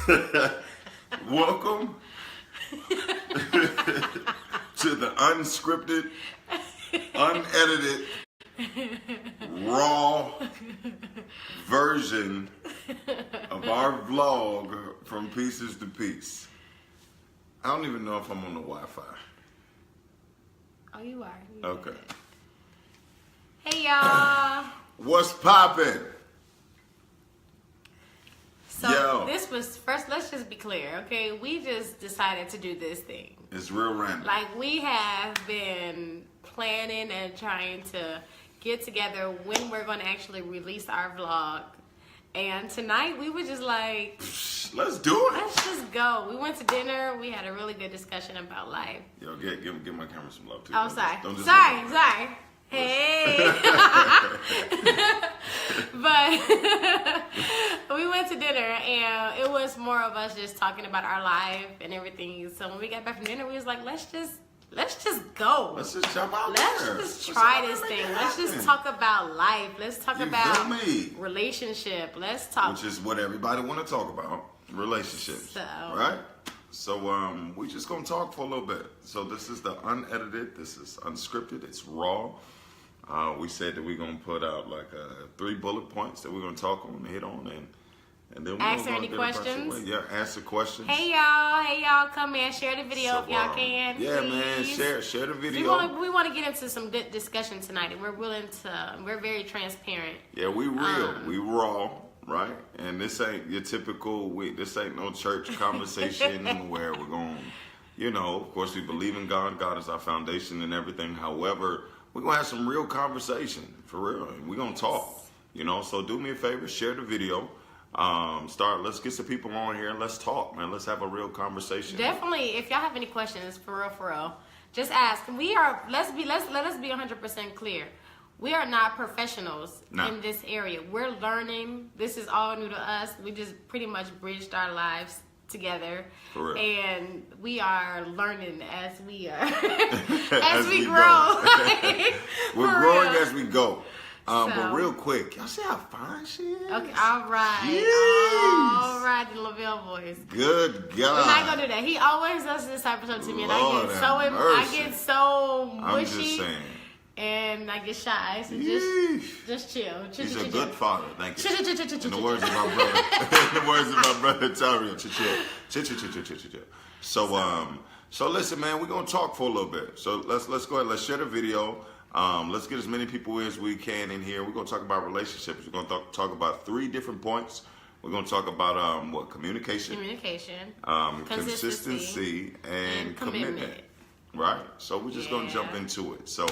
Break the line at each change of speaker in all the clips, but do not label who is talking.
Welcome to the unscripted, unedited, raw version of our vlog from Pieces to Peace. I don't even know if I'm on the Wi-Fi.
Oh, you are.
Okay.
Hey, y'all.
What's poppin'?
So
Yo.
This was first. Let's just be clear, okay? We just decided to do this thing.
It's real random.
Like, we have been planning and trying to get together when we're going to actually release our vlog. And tonight we were just like,
let's do it.
let's just go. We went to dinner. We had a really good discussion about life.
Yo, give my camera some love too.
Oh,
Don't
sorry.
just
Sorry. Hey. But we went to dinner and it was more of us just talking about our life and everything. So when we got back from dinner, we was like, let's just go.
Let's just jump out
Let's
there.
just try this thing. Let's just talk about life. Let's talk
You
about
feel me?
relationship. Let's talk.
Which is what everybody want to talk about, relationships,
So.
right? So we just gonna talk for a little bit. So this is the unedited. This is unscripted. It's raw. We said that we're gonna put out like 3 bullet points that we're gonna talk on, hit on, and then we're
Answer
gonna
any
get a bunch of
questions?
way. Yeah, answer questions.
Hey y'all, come in, share the video
So,
if y'all can.
Yeah, man,
please.
share the video.
We want to get into some good discussion tonight, and we're very transparent.
Yeah, we real, we raw, right? And this ain't your typical. This ain't no church conversation where we're going. You know, of course, we believe in God. God is our foundation and everything. However, we're gonna have some real conversation for real. And we're gonna talk. You know, so do me a favor, share the video. Let's get some people on here and let's talk, man. Let's have a real conversation.
Definitely, if y'all have any questions, for real, just ask. Let us be 100% clear. We are not professionals in this area. We're learning. This is all new to us. We just pretty much bridged our lives together,
For real.
and we are learning as we are
As
we
we
grow.
We're
For
growing
real.
as we go. But
So.
real quick, y'all see how fine she is?
Okay, all right, the Lavelle voice.
Good God.
We're not gonna do that. He always does this type of stuff to me, and
Lord
I
have mercy.
get so
I'm just
mushy,
saying.
and I get shy. So
Yeesh.
just chill.
He's a good father, thank you.
Chill.
In the words of my brother, in the words of my brother Tario, chill. So listen, man, we're gonna talk for a little bit. So let's go ahead, let's share the video. Let's get as many people as we can in here. We're gonna talk about relationships. We're gonna talk about 3 different points. We're gonna talk about communication, consistency, and commitment. Right. So we're just gonna jump into it. So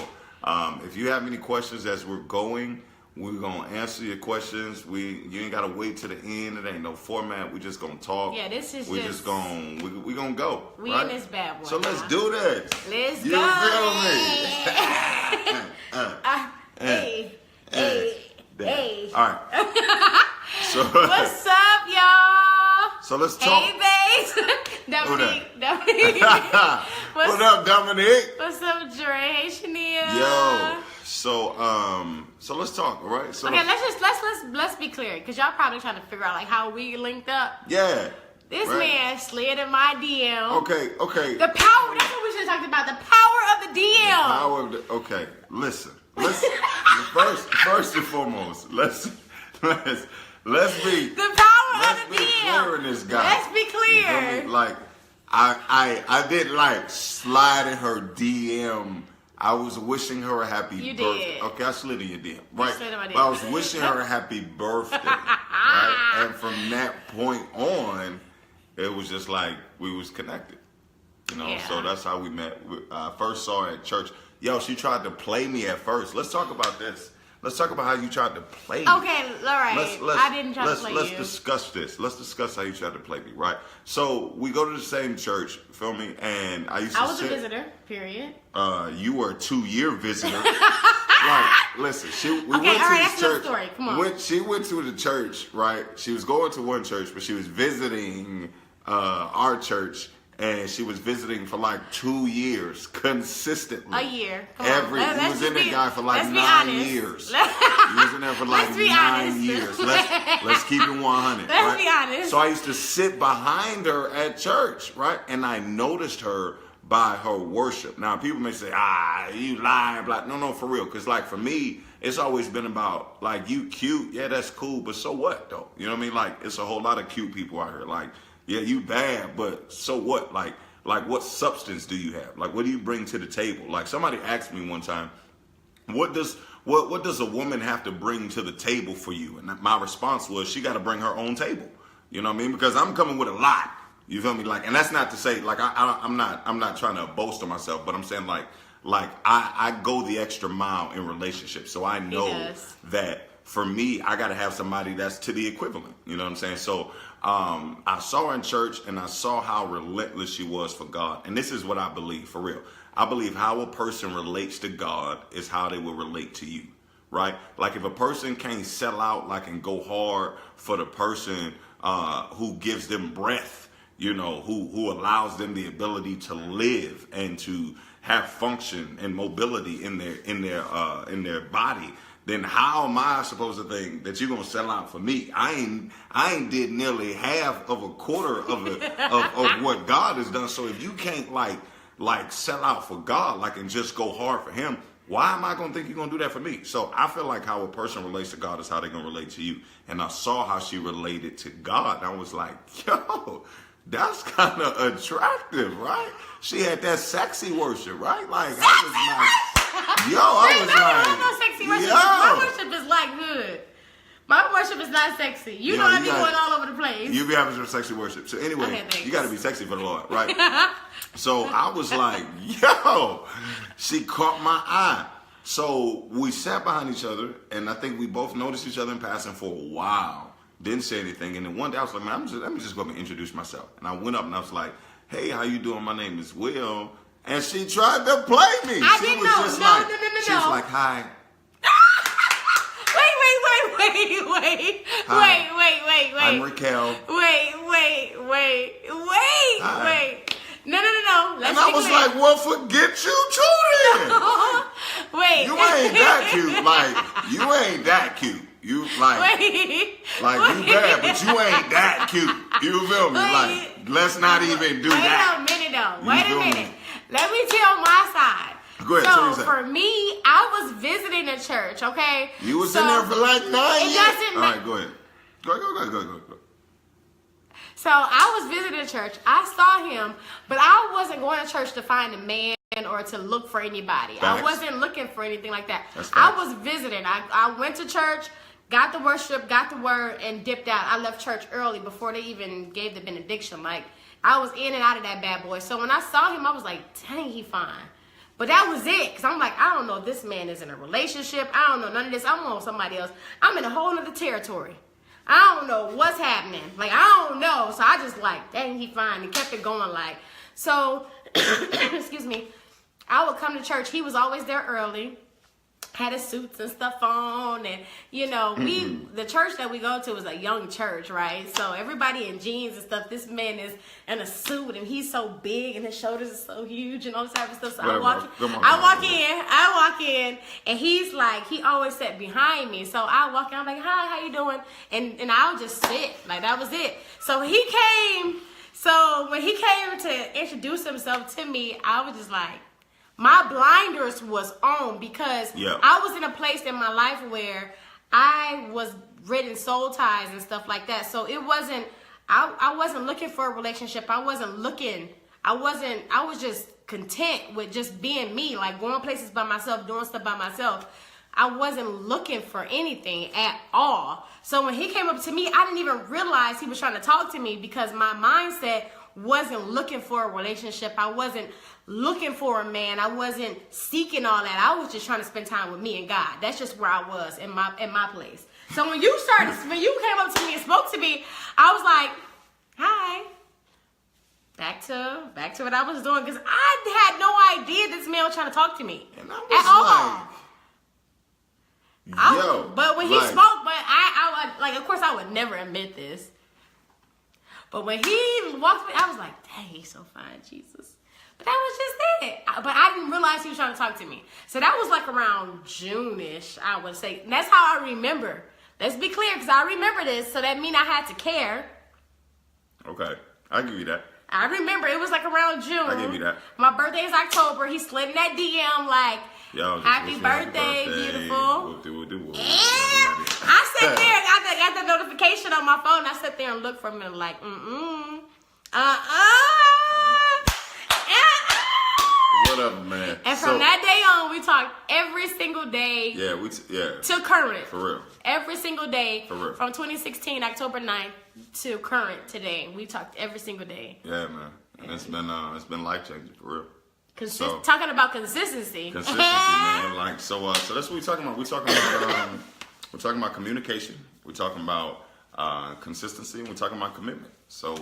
if you have any questions as we're going, we're gonna answer your questions. You ain't gotta wait to the end. It ain't no format. We just gonna talk.
Yeah, this is
we
just
gonna we gonna go.
We
right?
in this bad boy.
So let's do this.
Let's
you
go.
feel me?
Hey.
All right. So
What's up, y'all?
So let's talk.
Hey, babes. Dominique.
What up, Dominique?
What's up, Dre? Hey, Shania.
Yo. So let's talk, all right? So
okay, let's be clear, because y'all probably trying to figure out like how we linked up.
Yeah.
This
right.
man slid in my DM.
Okay.
The power. That's what we should have talked about. The power of the DM.
Okay. Listen. First and foremost, let's be
the power of the DM.
clear in this guy.
Let's be clear.
You feel me? Like I didn't like slide in her DM. I was wishing her a happy birthday.
Did.
Okay, I slid in your DM. Right.
slid in my DM.
But I was wishing her a happy birthday. Right? And from that point on, it was just like we was connected. You know, so that's how we met. I first saw her at church. Yo, she tried to play me at first. Let's talk about this. Let's talk about how you tried to play me.
Okay, all right. I didn't try to play you.
Let's discuss this. Let's discuss how you tried to play me, right? So we go to the same church, feel me? And I was
a visitor, period.
You were a 2-year visitor. Right. Listen, we went to
that's
the church.
Story. Come on.
She went to the church, right? She was going to one church, but she was visiting our church. and she was visiting for like 2 years consistently.
A year. Come
Every
on.
he was in that guy for like
let's be
9
honest.
years. He was in there for like
Let's be
9
honest.
years. Let's keep it 100.
Let's be honest.
So I used to sit behind her at church, right? And I noticed her by her worship. Now people may say, you lying, blah. No, for real. Because like for me, it's always been about like, you cute, yeah, that's cool, but so what though? You know what I mean? Like it's a whole lot of cute people out here. Like, yeah, you bad, but so what? Like what substance do you have? Like what do you bring to the table? Like somebody asked me one time, what does a woman have to bring to the table for you? And my response was, she got to bring her own table. You know what I mean? Because I'm coming with a lot. You feel me? Like, and that's not to say like I'm not trying to boast of myself, but I'm saying like I go the extra mile in relationships. So I know that for me, I got to have somebody that's to the equivalent. You know what I'm saying? So I saw her in church and I saw how relentless she was for God. And this is what I believe, for real. I believe how a person relates to God is how they will relate to you, right? Like if a person can't sell out like and go hard for the person who gives them breath, you know, who allows them the ability to live and to have function and mobility in their body, then how am I supposed to think that you're gonna sell out for me? I ain't did nearly half of a quarter of what God has done. So if you can't like sell out for God, like and just go hard for Him, why am I gonna think you're gonna do that for me? So I feel like how a person relates to God is how they're gonna relate to you. And I saw how she related to God, and I was like, yo, that's kind of attractive, right? She had that sexy worship, right? Like I was like, yo, I was like,
no sexy worship.
yo.
My worship is like good. My worship is not sexy. You know I be going all over the place.
You be having some sexy worship. So anyway,
Okay,
you got to be sexy for the Lord, right? So I was like, yo, she caught my eye. So we sat behind each other, and I think we both noticed each other in passing for a while. Didn't say anything, and then one day I was like, man, let me just go up and introduce myself. And I went up and I was like, hey, how you doing? My name is Will. And she tried to play me.
I
she
didn't
was
know.
just
No.
She was like, hi.
Wait.
Hi. I'm Raquel.
Wait.
Hi.
No. Let's
And I was like, well, forget you too then.
wait.
You ain't that cute. Like, you ain't that cute. You like you bad, but you ain't that cute. You feel me? Like, let's not even do that.
Wait a minute. Let me tell my side.
Go ahead, tell me
So
something.
for me, I was visiting a church, okay?
You was in there for like 9 years.
doesn't
All right, go ahead. Go.
So I was visiting a church. I saw him, but I wasn't going to church to find a man or to look for anybody.
Facts.
I wasn't looking for anything like that.
That's
I
facts.
was visiting. I went to church, got the worship, got the word, and dipped out. I left church early before they even gave the benediction. Like, I was in and out of that bad boy. So when I saw him, I was like, dang, he fine. But that was it. Because I'm like, I don't know if this man is in a relationship. I don't know none of this. I'm on somebody else. I'm in a whole other territory. I don't know what's happening. Like, I don't know. So I just like, dang, he fine. And kept it going like. So, excuse me. I would come to church. He was always there early. Had his suits and stuff on. And, you know, the church that we go to is a young church, right? So everybody in jeans and stuff. This man is in a suit and he's so big and his shoulders are so huge and all this type of stuff. So I walk in and he's like, he always sat behind me. So I walk in, I'm like, hi, how you doing? And I'll just sit. Like, that was it. So he came. So when he came to introduce himself to me, I was just like, my blinders was on because I was in a place in my life where I was ridden soul ties and stuff like that. So it wasn't, I wasn't looking for a relationship. I was just content with just being me, like going places by myself, doing stuff by myself. I wasn't looking for anything at all. So when he came up to me, I didn't even realize he was trying to talk to me because my mindset wasn't looking for a relationship. I wasn't looking for a man. I wasn't seeking all that. I was just trying to spend time with me and God. That's just where I was in my place. So when you came up to me and spoke to me, I was like, hi. Back to what I was doing because I had no idea this man was trying to talk to me
And I was
at all. But when he spoke, but I of course I would never admit this. But when he walked me, I was like, dang, he's so fine, Jesus. But that was just it. But I didn't realize he was trying to talk to me. So that was like around June-ish, I would say. And that's how I remember. Let's be clear, because I remember this, so that means I had to care.
Okay, I'll give you that.
I remember it was like around June.
I give you that.
My birthday is October. He slid in that DM like,
Yo,
happy birthday, beautiful.
We'll
I sat there, I got the notification on my phone. I sat there and looked for him and like,
Whatever, man.
And from that day on, we talked every single day.
Yeah,
To current.
For real.
Every single day.
For real.
From 2016, October 9th to current today. We talked every single day.
Yeah, man. And it's been life changing for real.
Talking about consistency.
Consistency, man. Like so that's what we're talking about. We're talking about communication. We're talking about consistency, and we're talking about commitment. So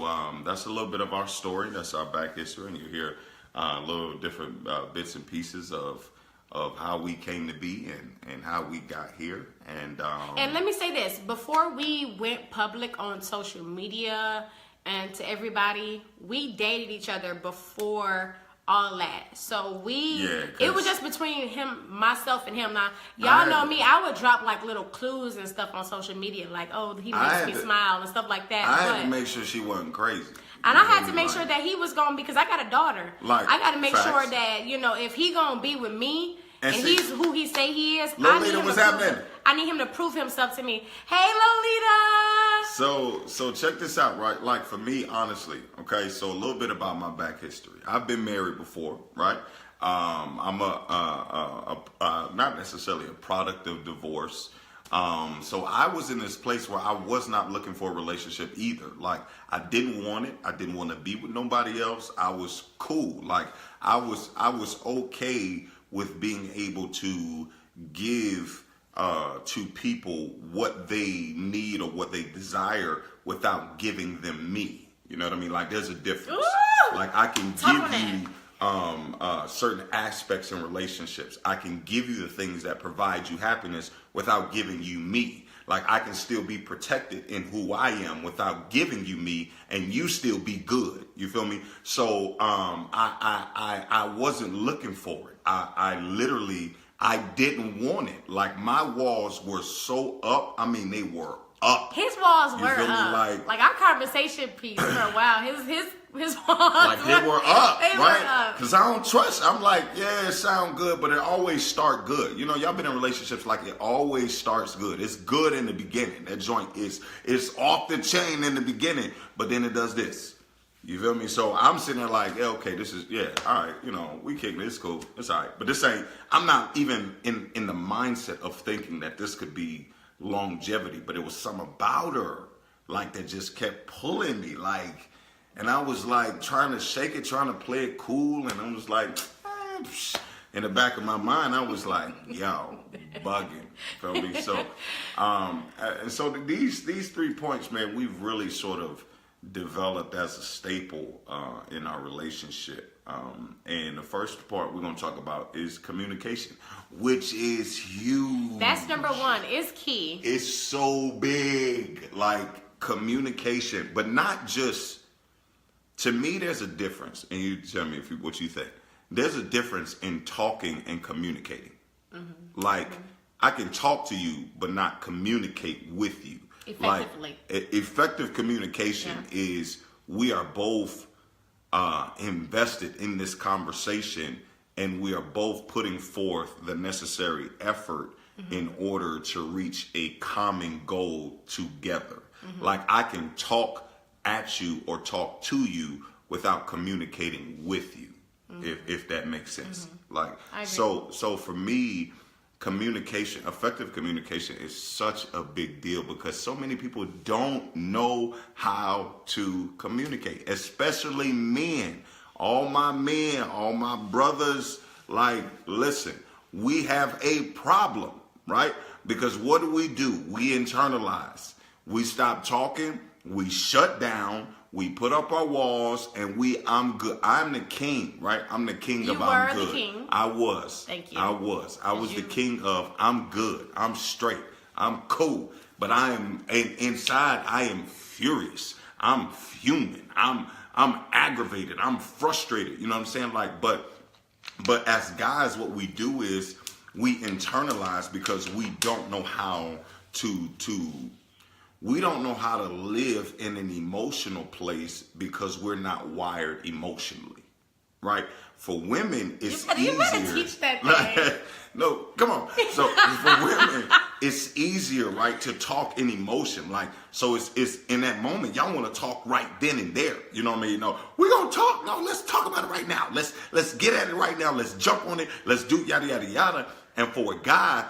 that's a little bit of our story. That's our back history, and you hear little different bits and pieces of how we came to be and how we got here. And
let me say this, before we went public on social media and to everybody, we dated each other before all that. So it was just between myself and him. Now, y'all know me, I would drop like little clues and stuff on social media, like, oh, he makes me smile and stuff like that.
I had to make sure she wasn't crazy.
And I had to make sure that he was going, because I got a daughter. I got to make sure that, if he going to be with me and he's who he say he is,
Lolita, what's happening?
I need him to prove himself to me. Hey, Lolita!
So check this out, right? Like for me, honestly, okay, so a little bit about my back history. I've been married before, right? I'm not necessarily a product of divorce. So I was in this place where I was not looking for a relationship either. Like I didn't want it. I didn't want to be with nobody else. I was cool. Like I was okay with being able to give to people what they need or what they desire without giving them me. You know what I mean? Like there's a difference.
Ooh,
like I can give you certain aspects in relationships. I can give you the things that provide you happiness without giving you me. Like I can still be protected in who I am without giving you me, and you still be good. You feel me? So I wasn't looking for it. I didn't want it. Like my walls were so up. I mean, they were up.
His walls were up. Like our conversation piece for a while. His walls.
Like they were up,
they
right?
Were up.
Because I don't trust. I'm like, yeah, it sound good, but it always start good. You know, y'all been in relationships like it always starts good. It's good in the beginning. That joint is off the chain in the beginning, but then it does this. You feel me? So I'm sitting there like, yeah, okay, this is, yeah, all right, we kicking it, it's cool, it's all right. But this ain't, I'm not even in the mindset of thinking that this could be longevity, but it was something about her, like, that just kept pulling me, like, and I was like trying to shake it, trying to play it cool, and I was like, in the back of my mind, I was like, yo, bugging, feel me? So, and so these 3 points, man, we've really sort of developed as a staple in our relationship. And the first part we're going to talk about is communication, which is huge.
That's number 1. It's key.
It's so big, like communication, but not just, to me, there's a difference. And you tell me what you think. There's a difference in talking and communicating. Mm-hmm. Like, I can talk to you, but not communicate with you.
Effectively.
Like, effective communication is we are both invested in this conversation, and we are both putting forth the necessary effort in order to reach a common goal together. Like I can talk at you or talk to you without communicating with you, if that makes sense. Like so for me, communication, effective communication is such a big deal because so many people don't know how to communicate, especially men. All my men, all my brothers, like, listen, we have a problem, right? Because what do? We internalize. We stop talking, we shut down, we put up our walls, and I'm good. I'm the king, right? I'm the king of I'm good.
You were the king.
I was.
Thank you.
I was the king of I'm good. I'm straight. I'm cool. But inside, I am furious. I'm fuming. I'm aggravated. I'm frustrated. You know what I'm saying? Like, but as guys, what we do is we internalize because we don't know how to we don't know how to live in an emotional place because we're not wired emotionally, right? For women, it's easier.
You better teach that thing.
No, come on. So for women, it's easier, right, to talk in emotion. Like, so it's in that moment, y'all want to talk right then and there. You know what I mean? No, we're gonna talk. No, let's talk about it right now. Let's get at it right now. Let's jump on it. Let's do yada yada yada. And for a guy,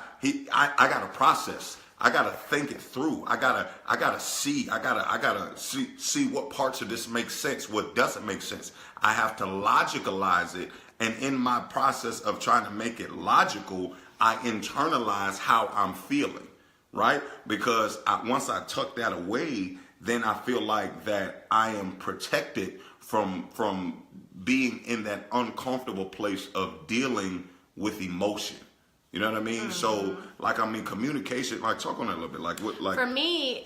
I gotta process. I gotta think it through. I gotta see. I gotta see what parts of this make sense, what doesn't make sense. I have to logicalize it, and in my process of trying to make it logical, I internalize how I'm feeling, right? Because once I tuck that away, then I feel like that I am protected from being in that uncomfortable place of dealing with emotion. You know what I mean? Mm-hmm. So, communication. Like, talk on that a little bit. Like, what? Like,
for me,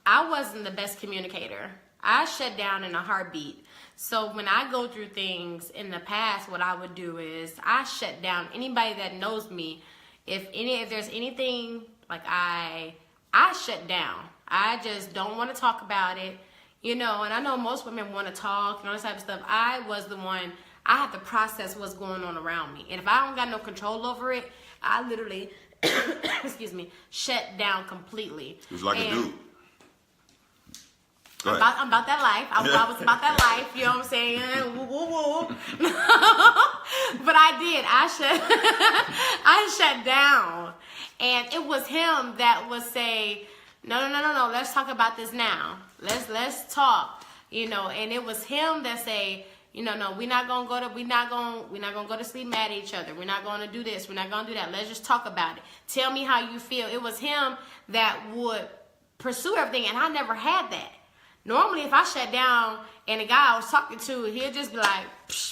I wasn't the best communicator. I shut down in a heartbeat. So when I go through things in the past, what I would do is I shut down. Anybody that knows me, if there's anything, like, I shut down. I just don't want to talk about it, you know. And I know most women want to talk and all this type of stuff. I was the one. I have to process what's going on around me, and if I don't got no control over it, I literally, excuse me, shut down completely.
It's like a dude.
I'm about that life. I was about that life. You know what I'm saying? Woo, woo, woo. But I did. I shut down. And it was him that would say, no. Let's talk about this now. Let's talk. You know, and it was him that say, no, we're not gonna go to sleep mad at each other. We're not gonna do this. We're not gonna do that. Let's just talk about it. Tell me how you feel. It was him that would pursue everything, and I never had that. Normally, if I shut down and the guy I was talking to, he'll just be like,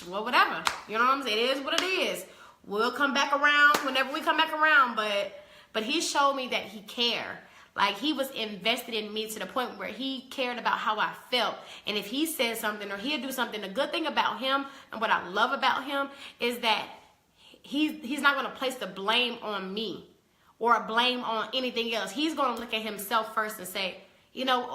well, whatever. You know what I'm saying? It is what it is. We'll come back around whenever we come back around. But he showed me that he cared. Like, he was invested in me to the point where he cared about how I felt. And if he said something or he'll do something, the good thing about him and what I love about him is that he's not going to place the blame on me or blame on anything else. He's going to look at himself first and say,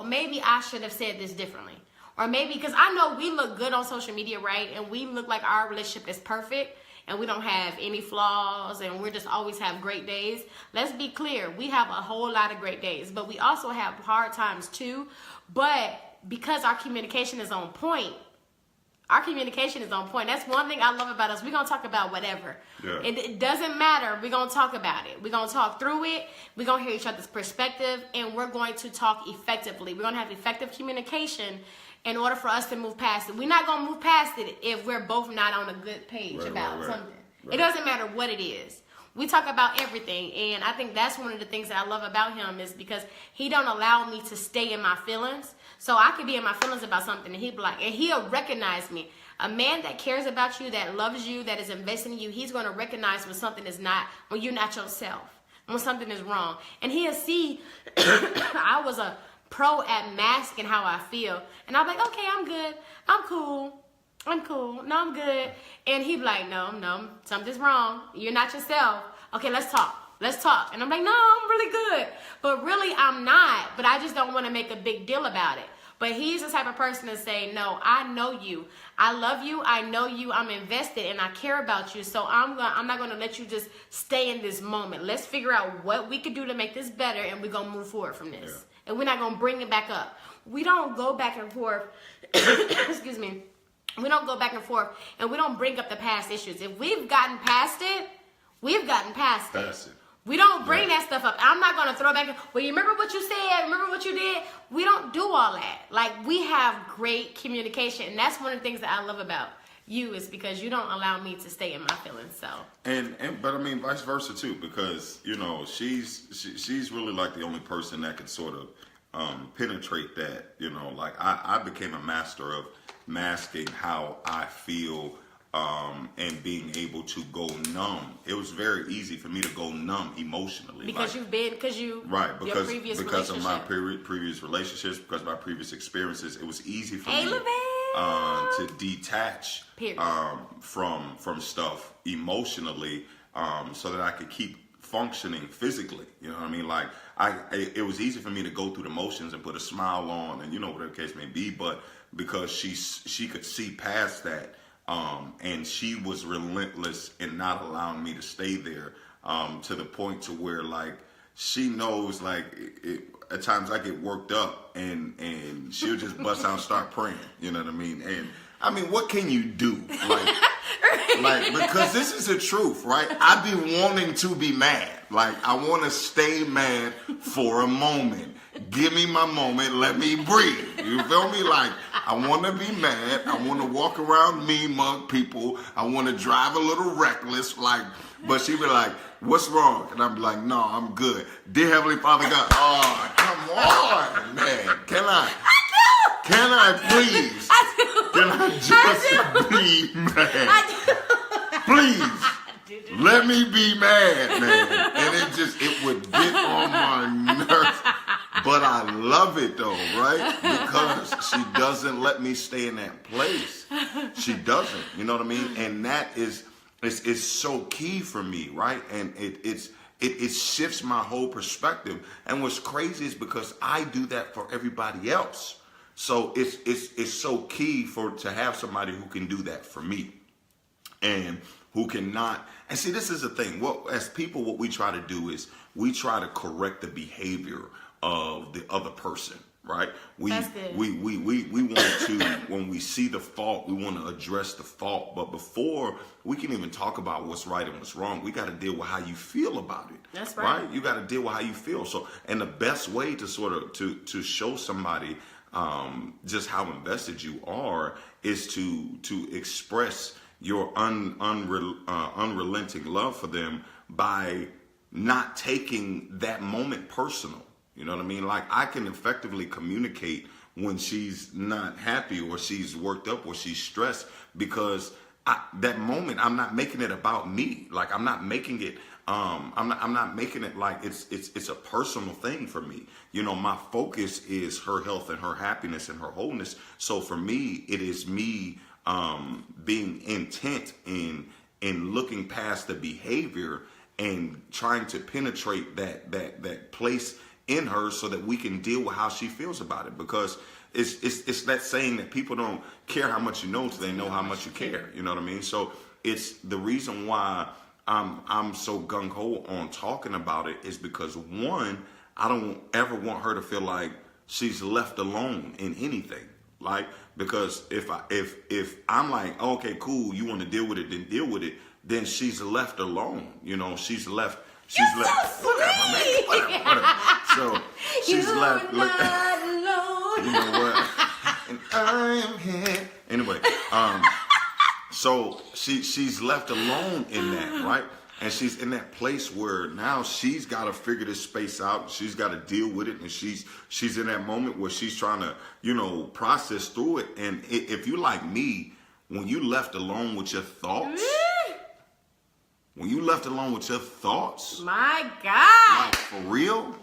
maybe I should have said this differently. Or maybe, because I know we look good on social media, right? And we look like our relationship is perfect and we don't have any flaws and we're just always have great days. Let's be clear. We have a whole lot of great days, but we also have hard times too. But because our communication is on point, That's one thing I love about us. We're going to talk about whatever. Yeah. It doesn't matter. We're going to talk about it. We're going to talk through it. We're going to hear each other's perspective, and we're going to talk effectively. We're going to have effective communication in order for us to move past it. We're not going to move past it if we're both not on a good page about something. Right. It doesn't matter what it is. We talk about everything, and I think that's one of the things that I love about him is because he don't allow me to stay in my feelings. So I could be in my feelings about something, and he'd be like, and he'll recognize me. A man that cares about you, that loves you, that is investing in you, he's going to recognize when something is not, when you're not yourself, when something is wrong. And he'll see I was a pro at masking how I feel. And I'm like, okay, I'm good. I'm cool. No, I'm good. And he'd be like, no, something's wrong. You're not yourself. Okay, let's talk. And I'm like, no, I'm really good. But really, I'm not. But I just don't want to make a big deal about it. But he's the type of person to say, no, I know you. I love you. I know you. I'm invested and I care about you. So I'm not going to let you just stay in this moment. Let's figure out what we could do to make this better, and we're going to move forward from this. Yeah. And we're not going to bring it back up. We don't go back and forth. Excuse me. We don't go back and forth, and we don't bring up the past issues. If we've gotten past it, we've gotten past it. We don't bring that stuff up. I'm not going to throw it back. Well, you remember what you said? Remember what you did? We don't do all that. Like, we have great communication, and that's one of the things that I love about you is because you don't allow me to stay in my feelings. So.
But I mean, vice versa too, because she's really like the only person that can sort of penetrate that. Like I became a master of masking how I feel and being able to go numb. It was very easy for me to go numb emotionally.
Because
like,
right,
because of my previous relationships, because of my previous experiences, it was easy for me to detach from stuff emotionally, so that I could keep functioning physically. You know what I mean? Like it was easy for me to go through the motions and put a smile on, and whatever the case may be. But because she could see past that, and she was relentless in not allowing me to stay there, to the point to where like she knows like at times I get worked up and she'll just bust out and start praying. You know what I mean? And I mean, what can you do? Like, because this is the truth, right? I be wanting to be mad. Like, I want to stay mad for a moment. Give me my moment. Let me breathe. You feel me? Like, I want to be mad. I want to walk around mean mug people. I want to drive a little reckless. Like, but she be like, what's wrong? And I'm like, no, I'm good. Dear Heavenly Father God, oh, come on, man. Can I please? Can I just be mad? Please, let me be mad, man. And it would get on my nerves. But I love it though, right? Because she doesn't let me stay in that place. She doesn't, you know what I mean? And that is so key for me, right? And it shifts my whole perspective. And what's crazy is because I do that for everybody else. So it's so key to have somebody who can do that for me, and who cannot. And see, this is the thing. Well, as people, what we try to do is we try to correct the behavior of the other person, right? We want to, when we see the fault, we want to address the fault. But before we can even talk about what's right and what's wrong, we got to deal with how you feel about it.
That's right.
You got to deal with how you feel. So, and the best way to sort of to show somebody just how invested you are is to express your unrelenting love for them by not taking that moment personal. You know what I mean? Like, I can effectively communicate when she's not happy or she's worked up or she's stressed, because that moment, I'm not making it about me. Like, I'm not making it I'm not making it like it's a personal thing for me. You know, my focus is her health and her happiness and her wholeness. So for me, it is me being intent in looking past the behavior and trying to penetrate that place in her so that we can deal with how she feels about it. Because it's that saying that people don't care how much you know until they know how much you care. You know what I mean? So it's the reason why I'm so gung-ho on talking about it is because, one, I don't ever want her to feel like she's left alone in anything. Like, because if I'm like, oh, okay, cool, you want to deal with it, then deal with it, then she's left alone. You know, she's left. Whatever, man. Whatever. So she's left. You know what? And I am here. Anyway, so she's left alone in that, right? And she's in that place where now she's got to figure this space out. She's got to deal with it, and she's in that moment where she's trying to, you know, process through it. And if you like me, when you left alone with your thoughts. When you left alone with your thoughts,
my God,
like for real,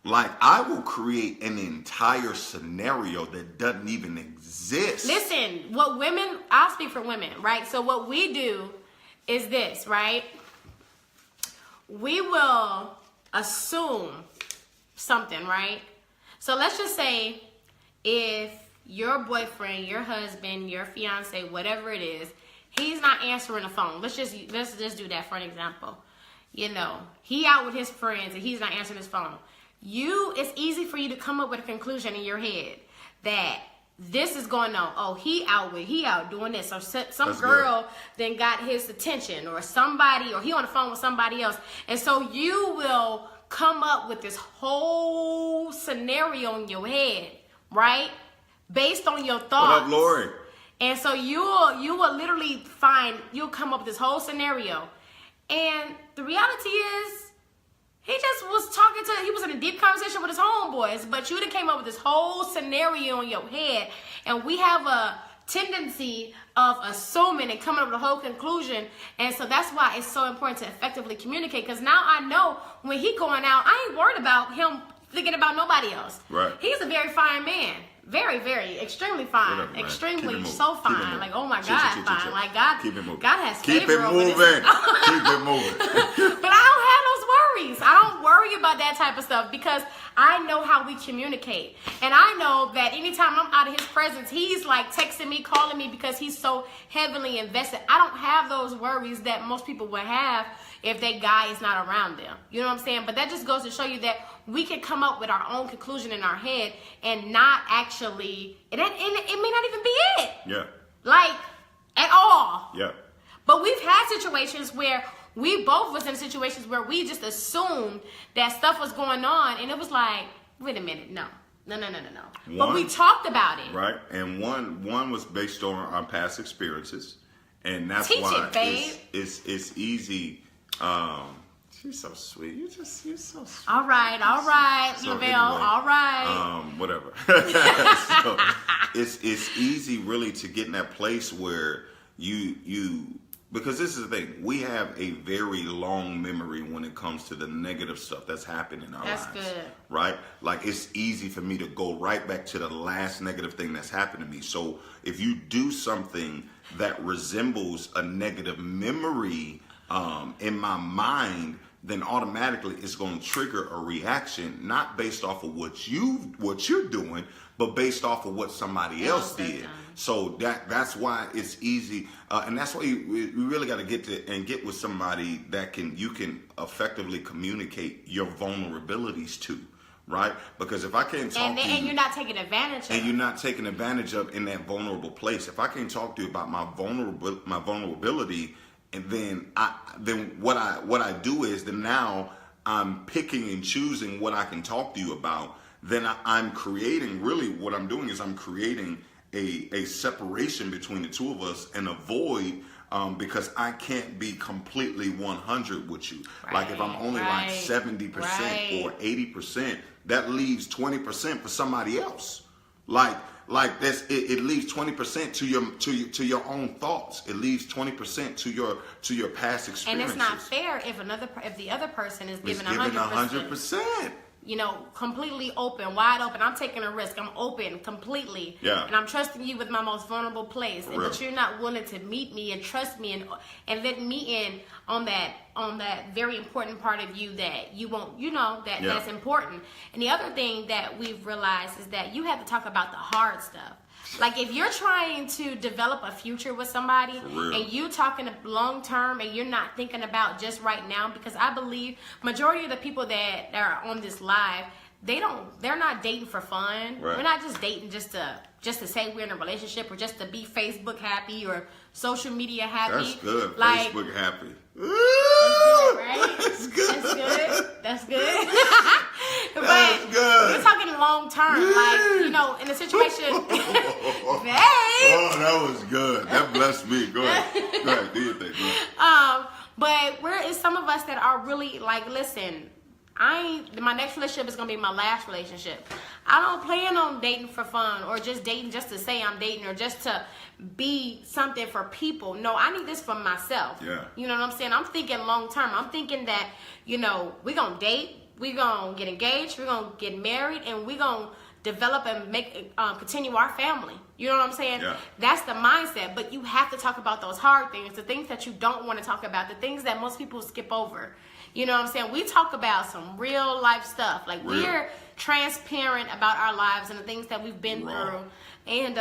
like I will create an entire scenario that doesn't even exist.
Listen, I'll speak for women, right? So what we do is this, right? We will assume something, right? So let's just say if your boyfriend, your husband, your fiance, whatever it is, he's not answering the phone. Let's just do that for an example. You know, he out with his friends and he's not answering his phone. It's easy for you to come up with a conclusion in your head that this is going on. Oh, he out doing this. Or some girl then got his attention, or somebody, or he on the phone with somebody else. And so you will come up with this whole scenario in your head, right? Based on your thoughts.
What up, Lori?
And so you will literally you'll come up with this whole scenario. And the reality is, he was in a deep conversation with his homeboys, but you done came up with this whole scenario in your head. And we have a tendency of assuming and coming up with a whole conclusion. And so that's why it's so important to effectively communicate, because now I know when he going out, I ain't worried about him thinking about nobody else.
Right.
He's a very fine man. Very, very, extremely fine.
Whatever, man.
Extremely so fine. Like, oh my
Chit,
God,
chit, chit,
fine.
chit.
Like God,
Keep it moving.
God has
Keep
favor
it
over this.
moving. Keep it moving.
But I don't have those worries. I don't worry about that type of stuff because I know how we communicate. And I know that anytime I'm out of his presence, he's like texting me, calling me because he's so heavily invested. I don't have those worries that most people would have if that guy is not around them. You know what I'm saying? But that just goes to show you that we can come up with our own conclusion in our head and not actually, it may not even be it.
Yeah.
Like, at all.
Yeah.
But we've had situations where we both was in situations where we just assumed that stuff was going on, and it was like, wait a minute, no. But we talked about it.
Right. And one was based on our past experiences. And that's
Teach
why
it, babe.
it's easy. She's so sweet. You're so sweet.
All right,
So
Lavelle,
anyway,
all right.
Whatever. So it's easy really to get in that place where you because this is the thing, we have a very long memory when it comes to the negative stuff that's happened in our lives.
That's good.
Right? Like, it's easy for me to go right back to the last negative thing that's happened to me. So if you do something that resembles a negative memory in my mind, then automatically it's going to trigger a reaction, not based off of what you're doing, but based off of what somebody else did. So that's why it's easy, and that's why we really got to get with somebody that you can effectively communicate your vulnerabilities to, right? Because if I can't talk to you,
and you're not taking advantage of,
and you're not taking advantage of in that vulnerable place, if I can't talk to you about my vulnerability, and then what I do is then now I'm picking and choosing what I can talk to you about. Then I'm creating, really what I'm doing is I'm creating a separation between the two of us and a void, because I can't be completely 100 with you.
Right,
like if I'm only like 70% or 80%, that leaves 20% for somebody else. Like this, it leaves 20% to your own thoughts. It leaves 20% to your past experiences.
And it's not fair if the other person is giving 100%. You know, completely open, wide open. I'm taking a risk. I'm open completely.
Yeah.
And I'm trusting you with my most vulnerable place. But you're not willing to meet me and trust me and let me in on that very important part of you that you won't, that's important. And the other thing that we've realized is that you have to talk about the hard stuff. Like if you're trying to develop a future with somebody and you talking long term and you're not thinking about just right now, because I believe majority of the people that are on this live, they're not dating for fun.
Right. We're
not just dating just to say we're in a relationship or just to be Facebook happy or social media happy.
That's good.
Like,
Facebook happy.
That's good, right? That's good. That's good. But we're talking long term, like, in a situation.
Oh, that was good. That blessed me. Go ahead. Do your thing.
But where is some of us that are really like, listen, my next relationship is gonna be my last relationship. I don't plan on dating for fun or just dating just to say I'm dating or just to be something for people. No, I need this for myself.
Yeah. You
know what I'm saying? I'm thinking long term. I'm thinking that, we're gonna date, we're gonna get engaged, we're gonna get married, and we're gonna develop and continue our family. You know what I'm saying?
Yeah.
That's the mindset. But you have to talk about those hard things, the things that you don't want to talk about, the things that most people skip over. You know what I'm saying? We talk about some real life stuff. Like we're transparent about our lives and the things that we've been through. And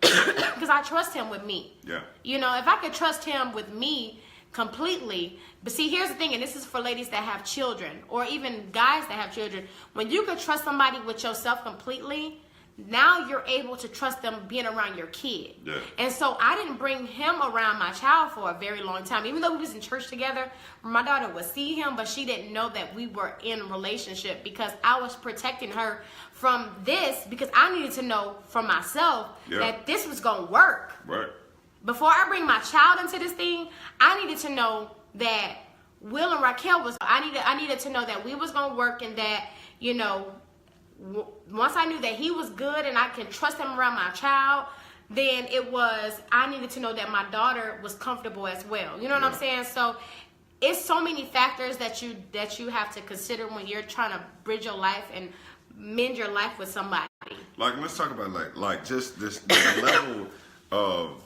because I trust him with me.
Yeah.
If I could trust him with me completely. But see, here's the thing, and this is for ladies that have children or even guys that have children. When you could trust somebody with yourself completely, now you're able to trust them being around your kid.
Yeah.
And so I didn't bring him around my child for a very long time. Even though we was in church together, my daughter would see him, but she didn't know that we were in a relationship because I was protecting her from this because I needed to know for myself that this was going to work.
Right.
Before I bring my child into this thing, I needed to know that Will and Raquel was, I needed to know that we was going to work and that, once I knew that he was good and I can trust him around my child, then it was I needed to know that my daughter was comfortable as well. You know what I'm saying? So it's so many factors that you have to consider when you're trying to bridge your life and mend your life with somebody.
Like, let's talk about like just this level of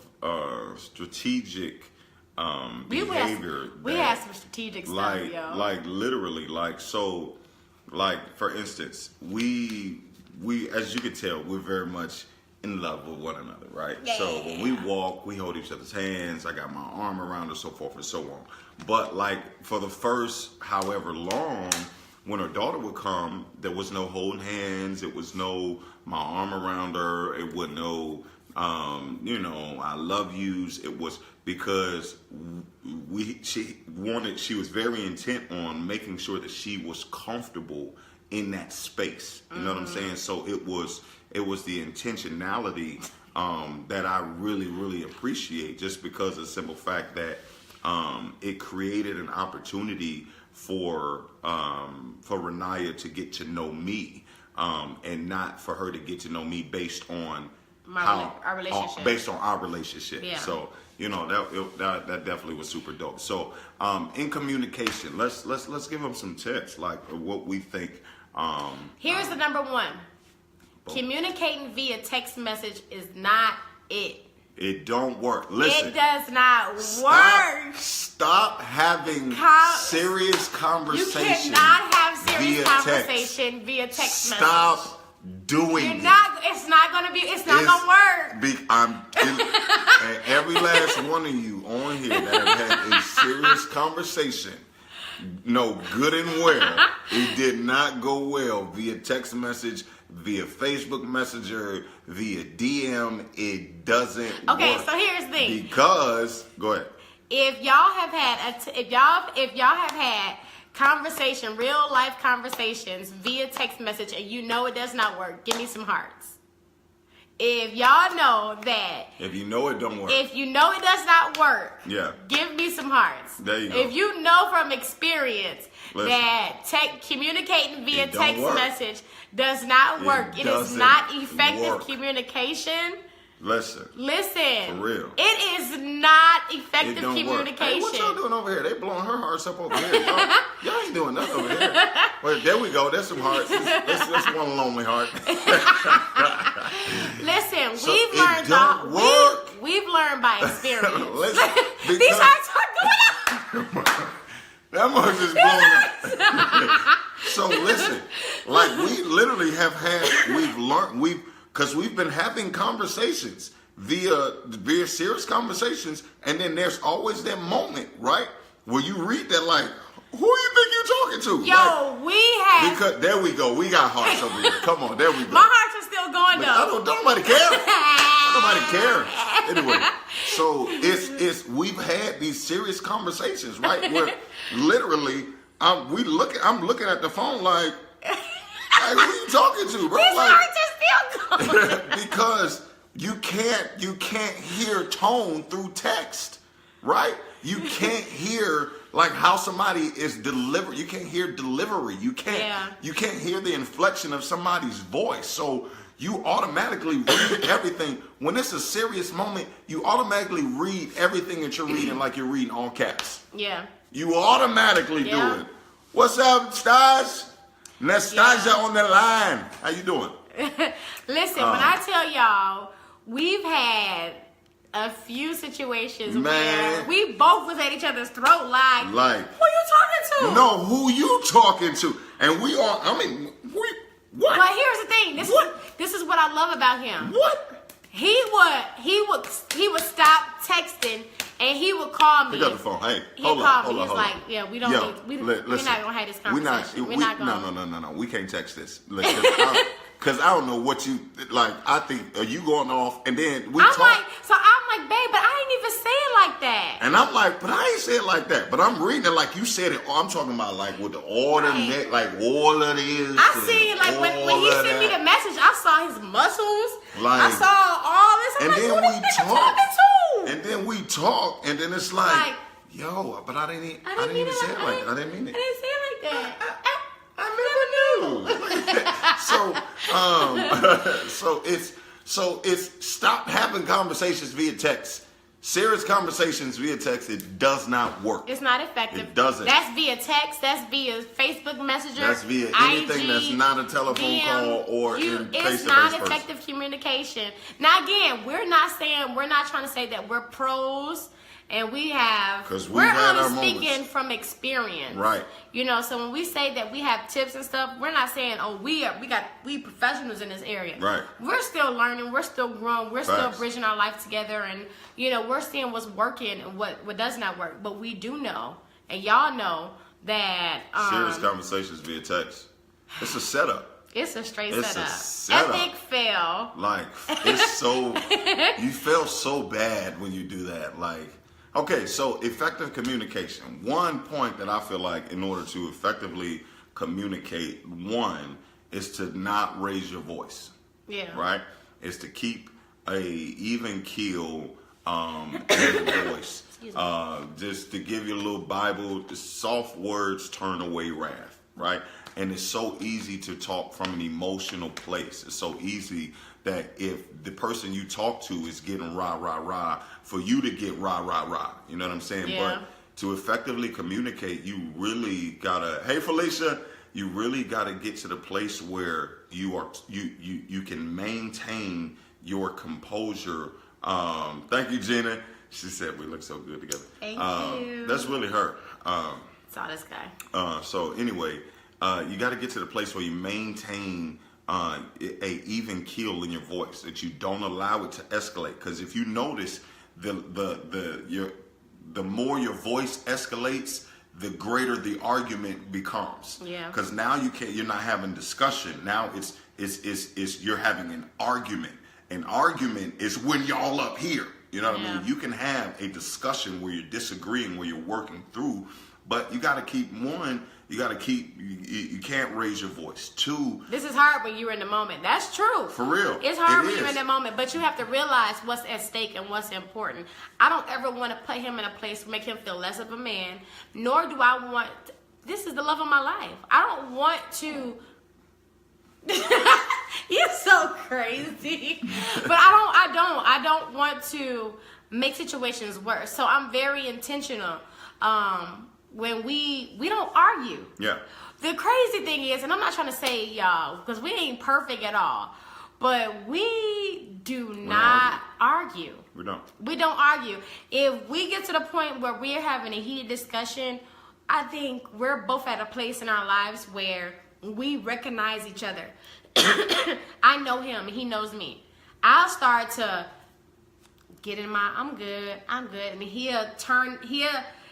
strategic behavior.
We had some strategic stuff, yo.
Like literally, like so, like for instance, we as you can tell, we're very much in love with one another, right?
Yeah.
So when we walk, we hold each other's hands. I got my arm around her, so forth and so on. But like for the first however long, when her daughter would come, there was no holding hands. It was no my arm around her. It was no, I love yous. It was because she was very intent on making sure that she was comfortable in that space. You know what I'm saying? So it was the intentionality that I really, really appreciate, just because of the simple fact that it created an opportunity for Renaya to get to know me, and not for her to get to know me based on
our relationship.
Based on our relationship.
Yeah.
So that definitely was super dope. So in communication, let's give them some tips, like what we think.
Here's the number one. Communicating via text message is not it.
It don't work. Listen.
It does not work.
Stop having serious conversation.
You cannot have serious conversation via text message.
Stop doing it.
It's not gonna work.
And every last one of you on here that have had a serious conversation, know good and well, it did not go well via text message, via Facebook Messenger, via DM. It doesn't work.
Okay, so here's the thing.
Because go ahead.
If y'all have had real life conversations via text message, and you know it does not work, give me some hearts. If y'all know that,
if you know it don't work,
if you know it does not work,
yeah,
give me some hearts.
There you go.
If you know from experience that communicating via text message does not work, it is not effective communication.
Listen.
For
real.
It is not effective communication.
Hey, what y'all doing over here? They blowing her hearts up over here. Y'all ain't doing nothing over here. Well, there we go. There's some hearts. That's one lonely heart.
Listen,
So
we've learned by experience.
These
hearts are going up.
That mug is blowing up. So listen, like we literally because we've been having conversations via serious conversations, and then there's always that moment, right, where you read that like, who you think you're talking to?
Yo,
because there we go, we got hearts over here. Come on, there we go.
My hearts are still going though.
Don't nobody care. Nobody cares. Anyway, so it's we've had these serious conversations, right? Where literally I'm looking at the phone like who are you talking to, bro?
These hearts are still going.
Because you can't hear tone through text, right? You can't hear like how somebody is delivered. You can't hear delivery. You can't hear the inflection of somebody's voice. So you automatically read everything. When it's a serious moment, you automatically read everything that you're reading like you're reading all caps.
Yeah.
You automatically do it. What's up, Staj? Nastasia on the line. How you doing?
Listen, when I tell y'all, we've had a few situations where we both was at each other's throat like, who you talking to?
No, who you talking to? And we are, what?
But here's the thing. This is what I love about him.
What?
He would stop texting and he would call me.
Pick up the phone. Hey,
hold on. He's like, yeah, we're not gonna have this conversation.
We're not gonna. No. We can't text this. Because I don't know what you like. I think you going off, and then we talk.
I'm like, babe, but I ain't even say it like that.
And I'm like, but I ain't say it like that. But I'm reading it like you said it. I'm talking about like with the order, like all of this.
I see, like when he sent me the message, I saw his muscles. I saw all this. I'm
and
like,
then we talk.
To?
And then we talk, and then it's like yo, but I didn't even say it like that. I didn't mean it.
I didn't say it like that. I
never knew. So it's So it's stop having conversations via text. Serious conversations via text, it does not work.
It's not effective.
It doesn't.
That's via text. That's via Facebook Messenger.
That's via anything
IG,
that's not a telephone
DM,
call or in face-to-face
It's not
person.
effective communication. Now, again, we're not trying to say that we're pros and we have.
'Cause
we're
we've had
only
our
speaking
moments.
from experience,
Right?
You know, so when we say that we have tips and stuff, we're not saying, oh, we professionals in this area.
Right.
We're still learning. We're still growing. We're still
Facts.
bridging our life together, and you know, we're seeing what's working and what does not work. But we do know, and y'all know that
Serious conversations via text. It's a setup.
it's a straight
It's a
setup.
setup.
Epic fail.
Like, it's so, you feel so bad when you do that. Like, okay, so effective communication. One point that I feel like in order to effectively communicate, one, is to not raise your voice,
Yeah.
right? Is to keep a even keel in your voice. Just to give you a little Bible, the soft words turn away wrath, right? And it's so easy to talk from an emotional place. It's so easy that if the person you talk to is getting rah, rah, rah, for you to get rah, rah, rah. You know what I'm saying?
Yeah.
But to effectively communicate, you really gotta, hey Felicia, you really gotta get to the place where you can maintain your composure. Thank you, Gina. She said we look so good together.
Thank you.
That's really her.
Saw this guy.
So anyway, you got to get to the place where you maintain a even keel in your voice, that you don't allow it to escalate. Because if you notice, the more your voice escalates, the greater the argument becomes.
Yeah.
Because now you're not having discussion. Now it's you're having an argument. An argument is when y'all up here. You know what I mean? You can have a discussion where you're disagreeing, where you're working through, but you got to keep one. You can't raise your voice. Two,
This is hard when you're in the moment. That's true.
For real.
It's hard
It
when you're
is.
in the moment, but you have to realize what's at stake and what's important. I don't ever want to put him in a place to make him feel less of a man, nor do I want, this is the love of my life. I don't want to, you're so crazy. But I don't want to make situations worse. So I'm very intentional. When we don't argue.
yeah.
The crazy thing is, and I'm not trying to say y'all, because we ain't perfect at all, but we do not argue.
We don't.
We don't argue. If we get to the point where we're having a heated discussion, I think we're both at a place in our lives where we recognize each other. I know him, he knows me. I'll start to get in my, I'm good, and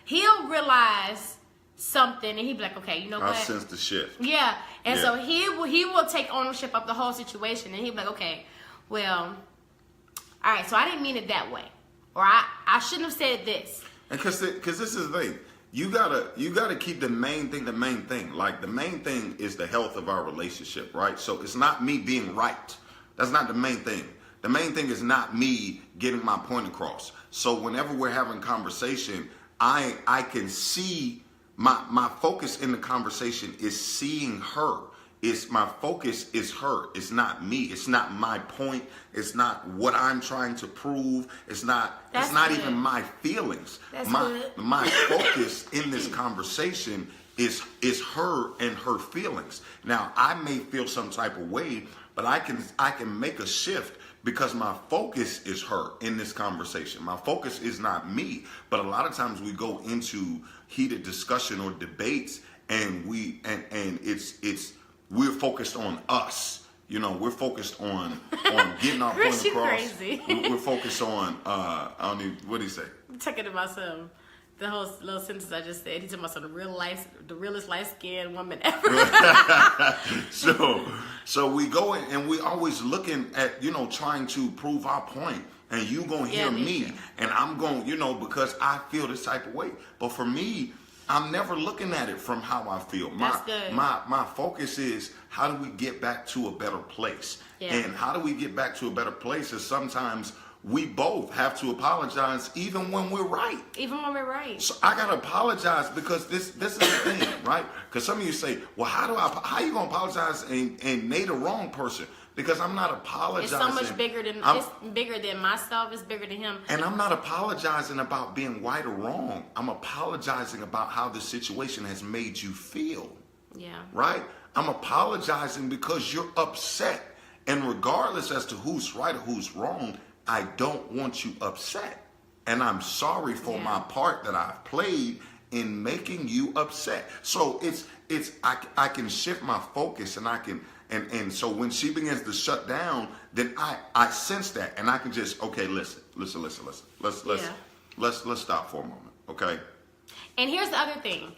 he'll realize something, and he'll be like, okay, you know
I
what?
sense the shift.
Yeah, and
Yeah.
so he will take ownership of the whole situation, and he'll be like, okay, well, all right, so I didn't mean it that way, or I shouldn't have said this.
And because this is the thing, you gotta keep the main thing. Like the main thing is the health of our relationship, right? So it's not me being right. That's not the main thing. The main thing is not me getting my point across. So whenever we're having conversation, I can see my focus in the conversation is seeing her. My focus is her. It's not me. It's not my point. It's not what I'm trying to prove. It's not
That's good.
even my feelings.
That's
my
good.
my focus in this conversation is her and her feelings. Now, I may feel some type of way, but I can make a shift because my focus is her in this conversation. My focus is not me. But a lot of times we go into heated discussion or debates and we're focused on us. You know, we're focused on getting our point
Chris, you
across.
crazy.
We're focused on what did he say?
Talking about the whole little sentence I just said. He's talking about the realest light-skinned woman ever.
So we go in and we always looking at, trying to prove our point. And you gonna hear me, and I'm going, because I feel this type of way. But for me, I'm never looking at it from how I feel.
That's good.
My focus is how do we get back to a better place?
Yeah.
And how do we get back to a better place is sometimes we both have to apologize even when we're right.
Even when we're right.
So I gotta apologize because this is the thing, right? Because some of you say, well, how you gonna apologize and they the wrong person? because I'm not apologizing.
It's so much bigger than it's bigger than myself. It's bigger than him.
And I'm not apologizing about being right or wrong. I'm apologizing about how the situation has made you feel.
Yeah.
Right? I'm apologizing because you're upset. And regardless as to who's right or who's wrong, I don't want you upset. And I'm sorry for my part that I've played in making you upset. So I can shift my focus, and I can and so when she begins to shut down, then I sense that, and I can just, okay, listen. Let's stop for a moment, okay?
And here's the other thing.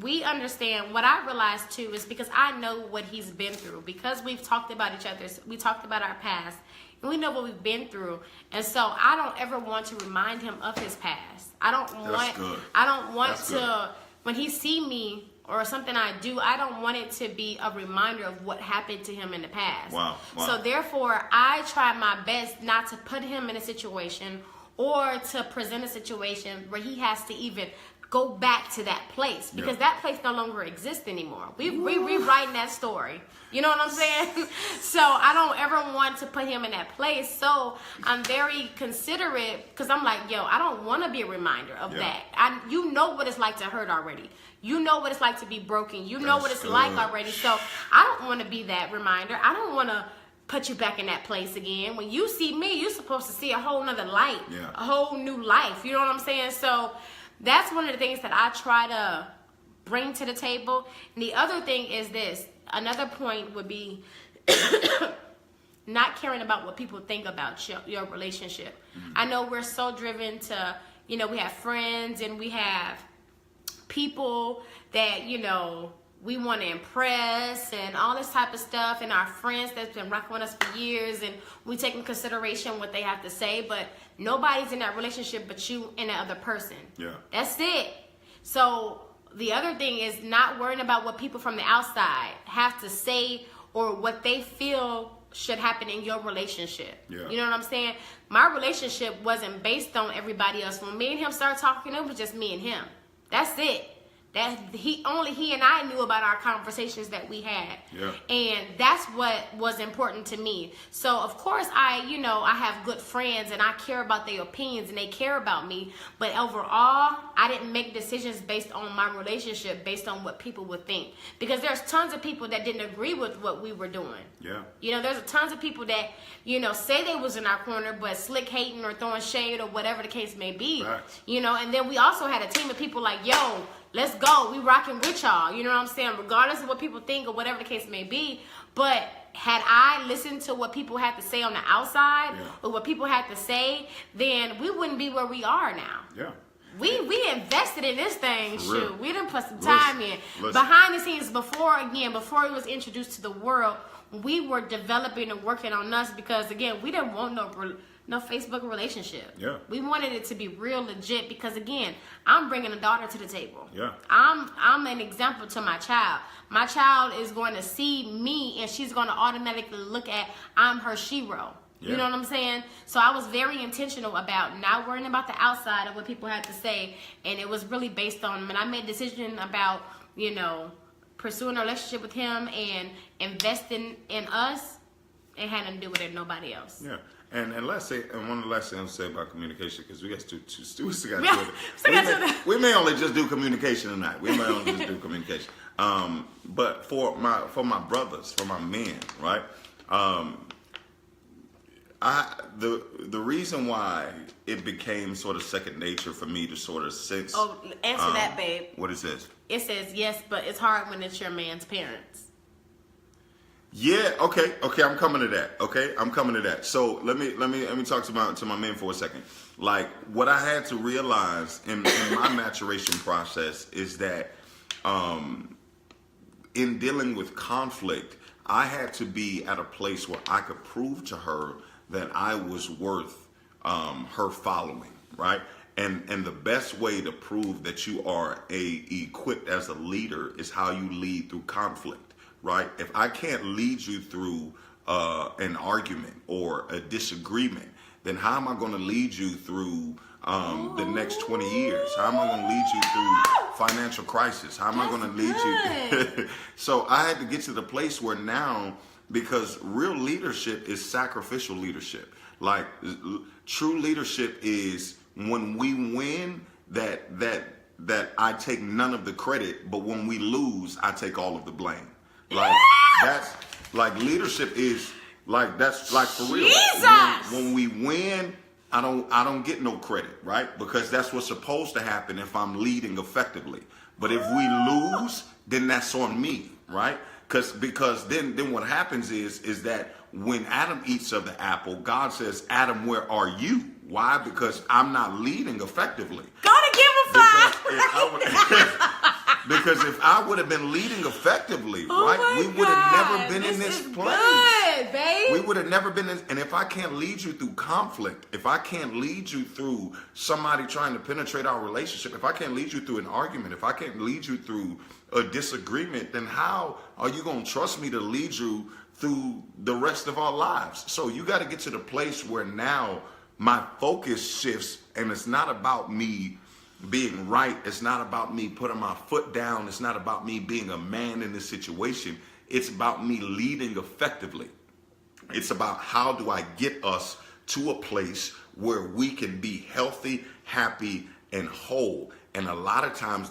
We understand, what I realized too is because I know what he's been through, because we've talked about each other, we talked about our past, and we know what we've been through. And so I don't ever want to remind him of his past. I don't want to, when he see me or something I do, I don't want it to be a reminder of what happened to him in the past.
Wow.
So therefore, I try my best not to put him in a situation or to present a situation where he has to even go back to that place, because that place no longer exists anymore. We rewriting that story. You know what I'm saying? So I don't ever want to put him in that place. So I'm very considerate, because I'm like, yo, I don't want to be a reminder of that. You know what it's like to hurt already. You know what it's like to be broken. You know what it's like already. So I don't want to be that reminder. I don't want to put you back in that place again. When you see me, you're supposed to see a whole nother light, a whole new life. You know what I'm saying? So that's one of the things that I try to bring to the table. And the other thing is this. Another point would be not caring about what people think about your relationship. Mm-hmm. I know we're so driven to, we have friends and we have people that, we want to impress and all this type of stuff, and our friends that's been rocking with us for years, and we take in consideration what they have to say, but nobody's in that relationship but you and the other person. Yeah. That's it. So the other thing is not worrying about what people from the outside have to say or what they feel should happen in your relationship. Yeah. You know what I'm saying? My relationship wasn't based on everybody else. When me and him started talking, it was just me and him. That's it. That he and I knew about our conversations that we had. Yeah. And that's what was important to me. So of course I have good friends and I care about their opinions and they care about me. But overall, I didn't make decisions based on my relationship, based on what people would think. Because there's tons of people that didn't agree with what we were doing. Yeah. There's tons of people that, say they was in our corner, but slick hating or throwing shade or whatever the case may be. Right. And then we also had a team of people like, yo, let's go. We rocking with y'all. You know what I'm saying? Regardless of what people think or whatever the case may be. But had I listened to what people had to say on the outside or what people had to say, then we wouldn't be where we are now. Yeah. We invested in this thing. Shoot, we done put some time in. Behind the scenes, before it was introduced to the world, we were developing and working on us because, again, we didn't want no Facebook relationship. Yeah. We wanted it to be real legit because, again, I'm bringing a daughter to the table. Yeah. I'm an example to my child. My child is going to see me and she's going to automatically look at I'm her shero. Yeah. You know what I'm saying? So I was very intentional about not worrying about the outside of what people had to say, and it was really based on when I made a decision about, pursuing a relationship with him and investing in us, it had nothing to do with it, nobody else. Yeah.
And let's say, and one of the last things I'll say about communication, because we still got we may only just do communication tonight. We may only just do communication. But for my brothers, for my men, right? The reason why it became sort of second nature for me to sort of sense.
Oh, answer that, babe.
What is this?
It says yes, but it's hard when it's your man's parents.
Yeah, okay, I'm coming to that. So let me talk to my men for a second. Like, what I had to realize in my maturation process is that in dealing with conflict, I had to be at a place where I could prove to her that I was worth her following, right? And the best way to prove that you are equipped as a leader is how you lead through conflict, right? If I can't lead you through an argument or a disagreement, then how am I going to lead you through the next 20 years? How am I going to lead you through financial crisis? How am I going to lead you? So I had to get to the place where now because real leadership is sacrificial leadership. Like true leadership is when we win, that I take none of the credit, but when we lose, I take all of the blame. Like that's like leadership is like that's like for real. When we win, I don't get no credit, right? Because that's what's supposed to happen if I'm leading effectively. But if we lose, then that's on me, right? Because then what happens is that when Adam eats of the apple, God says, Adam, where are you? Why? Because I'm not leading effectively.
Gotta give him five.
Because if I would have been leading effectively, right, we would have never been in this place.
Good, babe.
We would have never been in, and if I can't lead you through conflict, if I can't lead you through somebody trying to penetrate our relationship, if I can't lead you through an argument, if I can't lead you through a disagreement, then how are you going to trust me to lead you through the rest of our lives? So you got to get to the place where now my focus shifts, and it's not about me being right. It's not about me putting my foot down. It's not about me being a man in this situation. It's about me leading effectively. It's about how do I get us to a place where we can be healthy, happy, and whole. And a lot of times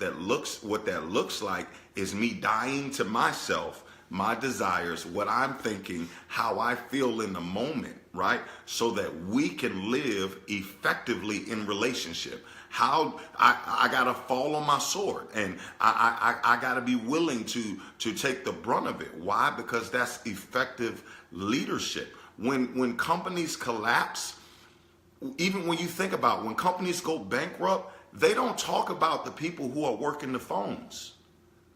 what that looks like is me dying to myself, my desires, what I'm thinking, how I feel in the moment, right? So that we can live effectively in relationship. How I gotta fall on my sword, and I gotta be willing to take the brunt of it. Why? Because that's effective leadership. When companies collapse, even when you think about when companies go bankrupt, they don't talk about the people who are working the phones.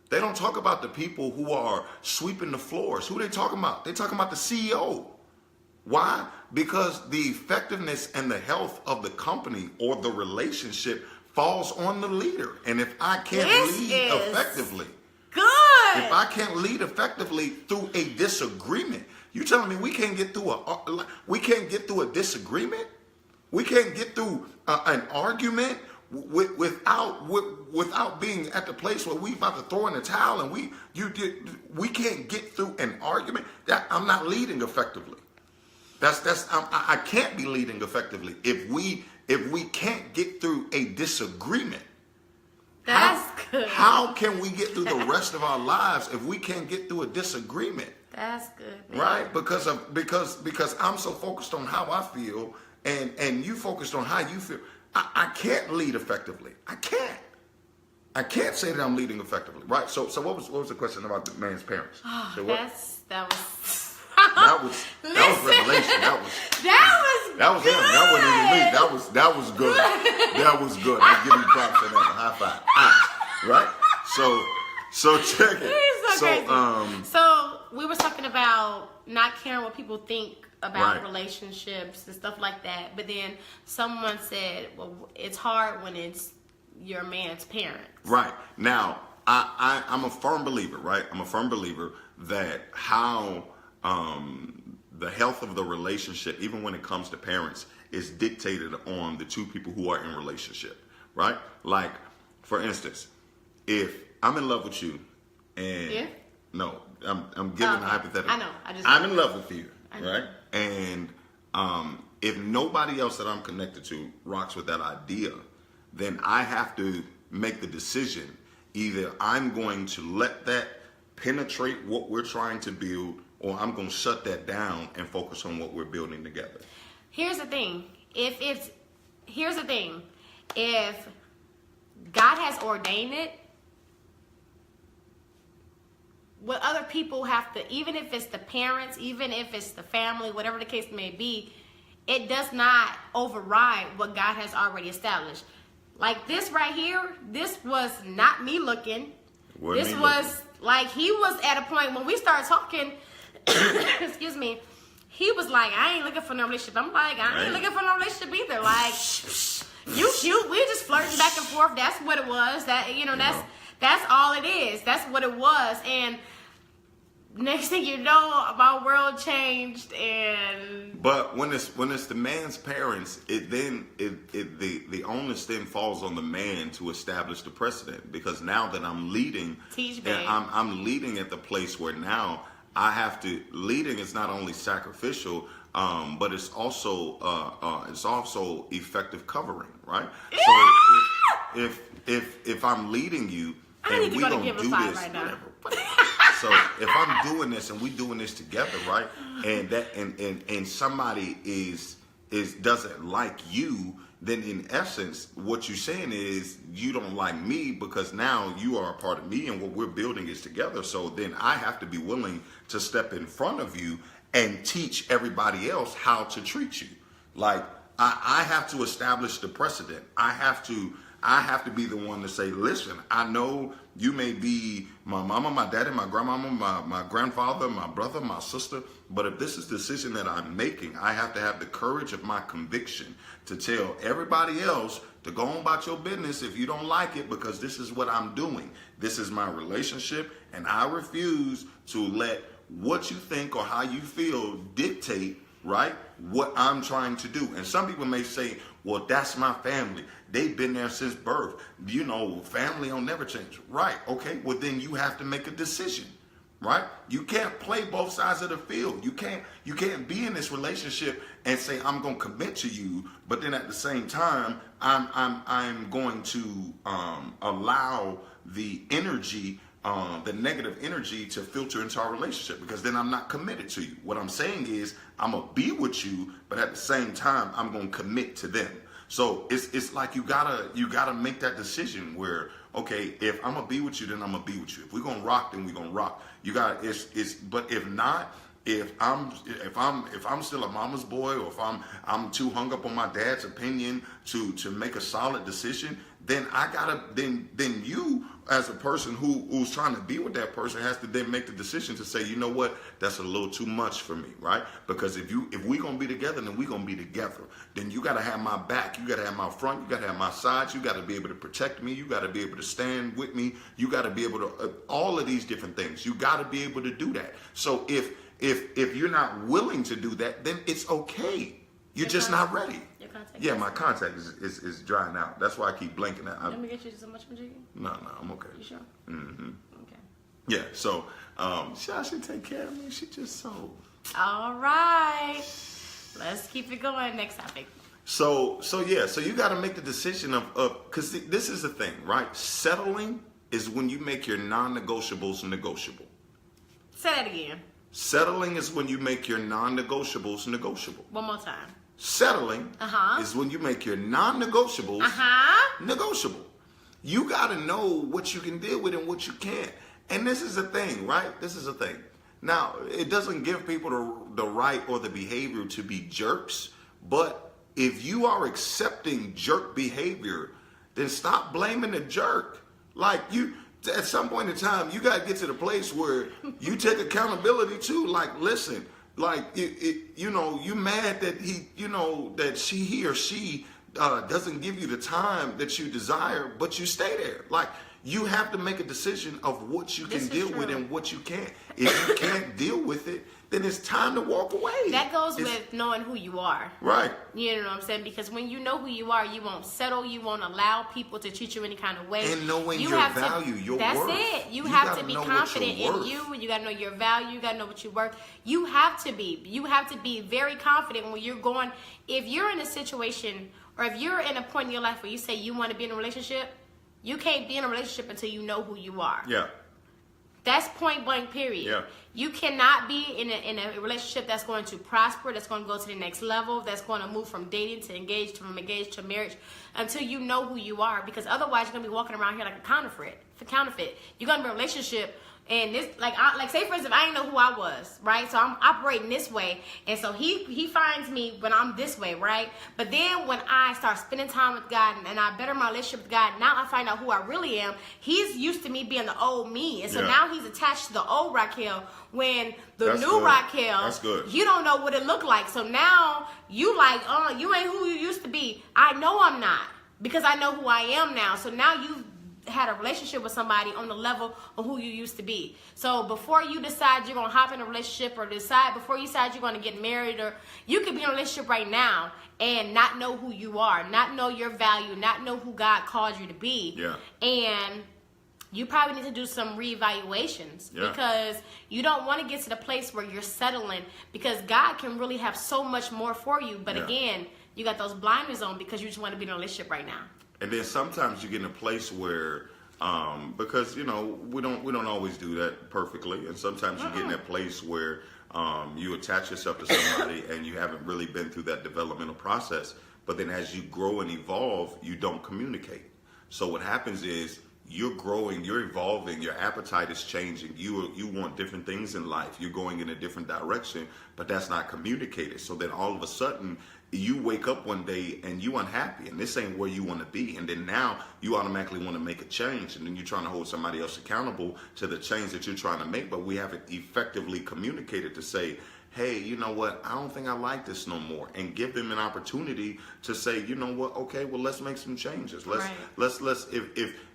They don't talk about the people who are sweeping the floors. Who they talking about? They talking about the CEO. Why? Because the effectiveness and the health of the company or the relationship falls on the leader. And if I can't lead effectively, if I can't lead effectively through a disagreement, you telling me we can't get through a disagreement? We can't get through an argument without being at the place where we about to throw in the towel, and we can't get through an argument. That I'm not leading effectively. I can't be leading effectively if we can't get through a disagreement.
That's good.
How can we get through the rest of our lives if we can't get through a disagreement?
That's good, man.
Right? Because I'm so focused on how I feel, and you focused on how you feel. I can't lead effectively. I can't say that I'm leading effectively. Right? So what was the question about the man's parents?
Oh,
so
that was
revelation. That was
good.
him. That wasn't even me. That was good. That was good. I give you props for that. High five. Right? So check it.
He's so crazy. So we were talking about not caring what people think about relationships and stuff like that. But then someone said, well, it's hard when it's your man's parents. Right.
Now, I'm a firm believer, right? I'm a firm believer that how the health of the relationship, even when it comes to parents, is dictated on the two people who are in relationship, right? Like, for instance, if I'm in love with you, and no, I'm giving a hypothetical.
I know.
I'm in love with you, right? And if nobody else that I'm connected to rocks with that idea, then I have to make the decision. Either I'm going to let that penetrate what we're trying to build, or I'm going to shut that down and focus on what we're building together.
Here's the thing. If God has ordained it, what other people have to, even if it's the parents, even if it's the family, whatever the case may be, it does not override what God has already established. Like this right here, this was not me looking. This was like, he was at a point when we started talking, excuse me, he was like, I ain't looking for no relationship. I'm like, I ain't looking for no relationship either. Like, we just flirting back and forth. That's what it was. That's all it is. That's what it was. And next thing you know, my world changed. And
but when it's the man's parents, the onus then falls on the man to establish the precedent. Because now that I'm leading, I'm leading at the place where now I have to, leading is not only sacrificial, but it's also effective covering, right? So if I'm leading you and we don't do this, whatever. So if I'm doing this and we doing this together, right? And that and somebody is doesn't like you, then in essence, what you're saying is you don't like me because now you are a part of me and what we're building is together. So then I have to be willing to step in front of you and teach everybody else how to treat you. Like I have to establish the precedent. I have to be the one to say, listen, I know you may be my mama, my daddy, my grandmama, my grandfather, my brother, my sister, but if this is the decision that I'm making, I have to have the courage of my conviction to tell everybody else to go on about your business if you don't like it, because this is what I'm doing. This is my relationship, and I refuse to let what you think or how you feel dictate, right, what I'm trying to do. And some people may say, well, that's my family. They've been there since birth. You know, family don't never change. Right, okay, well then you have to make a decision, right? You can't play both sides of the field. You can't be in this relationship and say, I'm gonna commit to you, but then at the same time, I'm going to allow the energy, the negative energy to filter into our relationship, because then I'm not committed to you. What I'm saying is I'm gonna be with you, but at the same time, I'm gonna commit to them. So it's like you gotta make that decision where, okay, if I'm gonna be with you, then I'm gonna be with you. If we're gonna rock, then we're gonna rock. You got but if not, if I'm still a mama's boy, or if I'm too hung up on my dad's opinion to make a solid decision, then then you as a person who's trying to be with that person has to then make the decision to say, you know what, that's a little too much for me, right? Because if we gonna be together, then we gonna be together. Then you gotta have my back, you gotta have my front, you gotta have my sides, you gotta be able to protect me, you gotta be able to stand with me, you gotta be able to all of these different things. You gotta be able to do that. So if you're not willing to do that, then it's okay. You're just not ready.
Your contact.
Yeah, my contact is drying out. That's why I keep blinking.
Let me get you so much Majiggy?
No, I'm okay.
You sure?
Mm-hmm.
Okay.
Yeah, so she take care of me. She just so.
All right. Let's keep it going. Next topic.
So you got to make the decision of because this is the thing, right? Settling is when you make your non-negotiables negotiable.
Say that again.
Settling is when you make your non-negotiables negotiable.
One more time.
Settling is when you make your non-negotiables negotiable. You got to know what you can deal with and what you can't. And this is the thing, right? This is the thing. Now, it doesn't give people the right or the behavior to be jerks, but if you are accepting jerk behavior, then stop blaming the jerk. Like at some point in time, you got to get to the place where you take accountability too. Like, listen, like, you mad that he or she doesn't give you the time that you desire, but you stay there. Like, you have to make a decision of what you can deal with and what you can't. If you can't deal with it, then it's time to walk away.
That goes with knowing who you are.
Right.
You know what I'm saying? Because when you know who you are, you won't settle. You won't allow people to treat you any kind of way.
And knowing your value, your worth.
That's it. You have to be confident in you. You got to know your value. You got to know what you're worth. You have to be. You have to be very confident when you're going. If you're in a situation or if you're in a point in your life where you say you want to be in a relationship, you can't be in a relationship until you know who you are.
Yeah.
That's point blank, period.
Yeah.
You cannot be in a relationship that's going to prosper, that's going to go to the next level, that's going to move from dating to engaged, from engaged to marriage, until you know who you are. Because otherwise, you're going to be walking around here like a counterfeit. You're going to be in a relationship, and this, like say for instance, I didn't know who I was, right? So I'm operating this way, and so he finds me when I'm this way, right? But then when I start spending time with God and I better my relationship with God, now I find out who I really am. He's used to me being the old me, and so now he's attached to the old Raquel. When the new Raquel, you don't know what it looked like. So now you like, you ain't who you used to be. I know I'm not, because I know who I am now. So now you've had a relationship with somebody on the level of who you used to be. So before you decide you're going to hop in a relationship, or before you decide you're going to get married, or you could be in a relationship right now and not know who you are, not know your value, not know who God called you to be.
Yeah.
And you probably need to do some reevaluations because you don't want to get to the place where you're settling, because God can really have so much more for you. But again, you got those blinders on because you just want to be in a relationship right now.
And then sometimes you get in a place where, because we don't always do that perfectly, and sometimes you get in that place where you attach yourself to somebody and you haven't really been through that developmental process. But then as you grow and evolve, you don't communicate. So what happens is you're growing, you're evolving, your appetite is changing. You want different things in life. You're going in a different direction, but that's not communicated. So then all of a sudden you wake up one day and you unhappy and this ain't where you want to be. And then now you automatically want to make a change, and then you're trying to hold somebody else accountable to the change that you're trying to make, but we haven't effectively communicated to say, hey, you know what, I don't think I like this no more, and give them an opportunity to say, you know what, okay, well, let's make some changes. Let's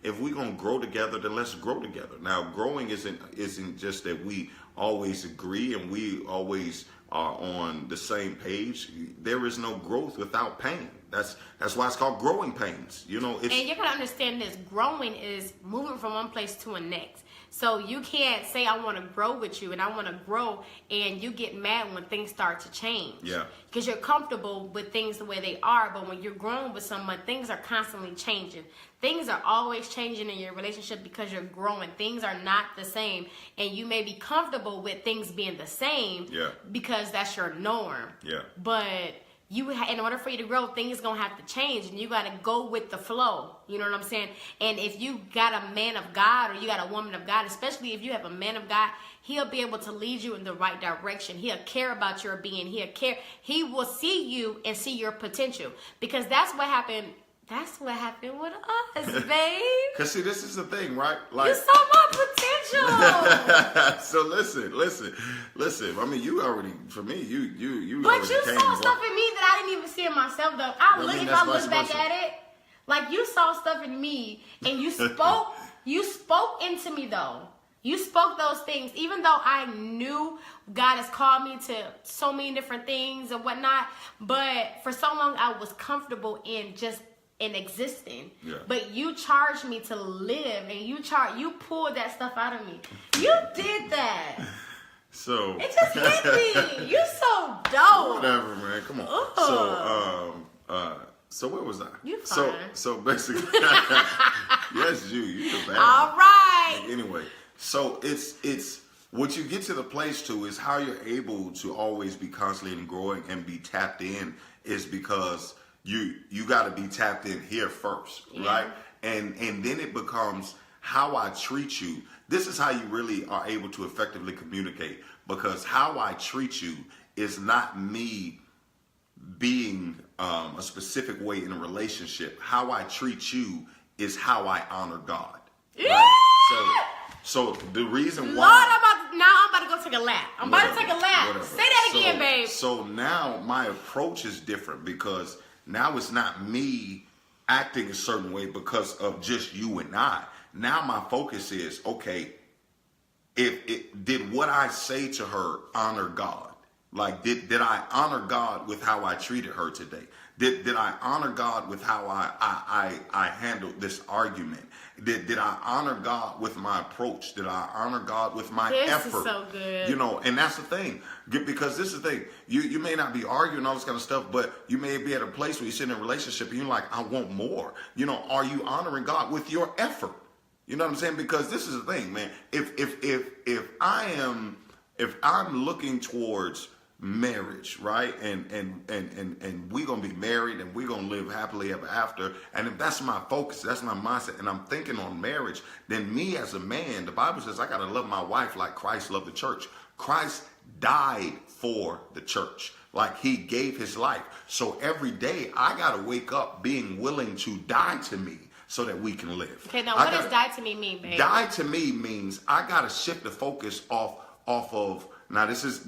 if we're gonna grow together, then let's grow together. Now, growing isn't just that we always agree and we always are on the same page. There is no growth without pain. That's why it's called growing pains. And
you gotta understand this: growing is moving from one place to the next. So you can't say I want to grow with you and I want to grow, and you get mad when things start to change. Yeah. Because you're comfortable with things the way they are, but when you're growing with someone, things are constantly changing. Things are always changing in your relationship because you're growing. Things are not the same, and you may be comfortable with things being the same because that's your norm. Yeah. But in order for you to grow, things gonna have to change, and you gotta go with the flow. You know what I'm saying? And if you got a man of God or you got a woman of God, especially if you have a man of God, he'll be able to lead you in the right direction. He'll care about your being. He will see you and see your potential, because that's what happened. That's what happened with us, babe.
Because see, this is the thing, right?
Like, you saw my potential.
So listen. I mean, you already, for me, you.
But you saw stuff in me that I didn't even see in myself, though. If I look back at it, like, you saw stuff in me, and you spoke. You spoke into me, though. You spoke those things, even though I knew God has called me to so many different things and whatnot. But for so long, I was comfortable in existing. Yeah. But you charged me to live, and you pulled that stuff out of me. You did that.
So
it just hit me. You so dope.
Whatever, man. Come on. So where was I?
You fine.
So basically, yes, you're the bad.
All right.
Anyway, so it's what you get to the place to is how you're able to always be constantly growing and be tapped in is because you got to be tapped in here first, right? And then it becomes how I treat you. This is how you really are able to effectively communicate, because how I treat you is not me being a specific way in a relationship. How I treat you is how I honor God. Right? So the reason why...
Lord, I'm about to go take a lap. I'm about to take a lap.
Whatever.
Say that again, babe.
So now my approach is different, because now it's not me acting a certain way because of just you and I. Now my focus is, okay, did what I say to her honor God? Like, did I honor God with how I treated her today? Did I honor God with how I handled this argument? Did I honor God with my approach? Did I honor God with my effort?
This is so good.
And that's the thing. Because this is the thing. You may not be arguing all this kind of stuff, but you may be at a place where you're sitting in a relationship and you're like, I want more. Are you honoring God with your effort? You know what I'm saying? Because this is the thing, man. If I'm looking towards marriage, right? And we're gonna be married and we're gonna live happily ever after. And if that's my focus, that's my mindset, and I'm thinking on marriage, then me as a man, the Bible says I gotta love my wife like Christ loved the church. Christ died for the church. Like, he gave his life. So every day I gotta wake up being willing to die to me so that we can live.
Okay, now what does die to me mean, babe?
Die to me means I gotta shift the focus off of. Now this.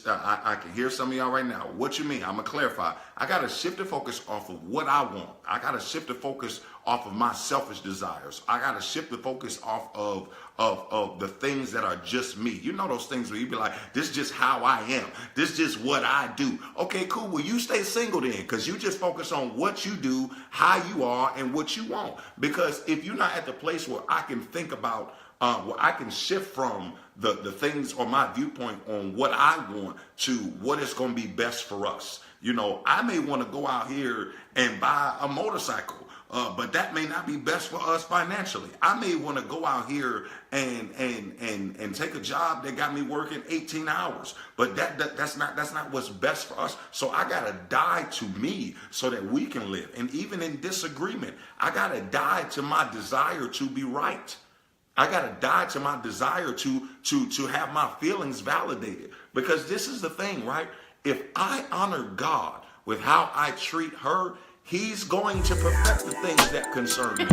I can hear some of y'all right now. What you mean? I'm going to clarify.
I got to shift the focus off of what I want. I got to shift the focus off of my selfish desires. I got to shift the focus off of the things that are just me. You know those things where you be like, this is just how I am. This is just what I do. Okay, cool. Well, you stay single then, because you just focus on what you do, how you are, and what you want. Because if you're not at the place where I can think about, where I can shift from the things or my viewpoint on what I want to what is going to be best for us. You know, I may want to go out here and buy a motorcycle. But that may not be best for us financially. I may want to go out here and take a job that got me working 18 hours. But that's not what's best for us. So I gotta die to me so that we can live. And even in disagreement, I gotta die to my desire to be right. I gotta die to my desire to have my feelings validated. Because this is the thing, right? If I honor God with how I treat her, He's going to perfect the things that concern me.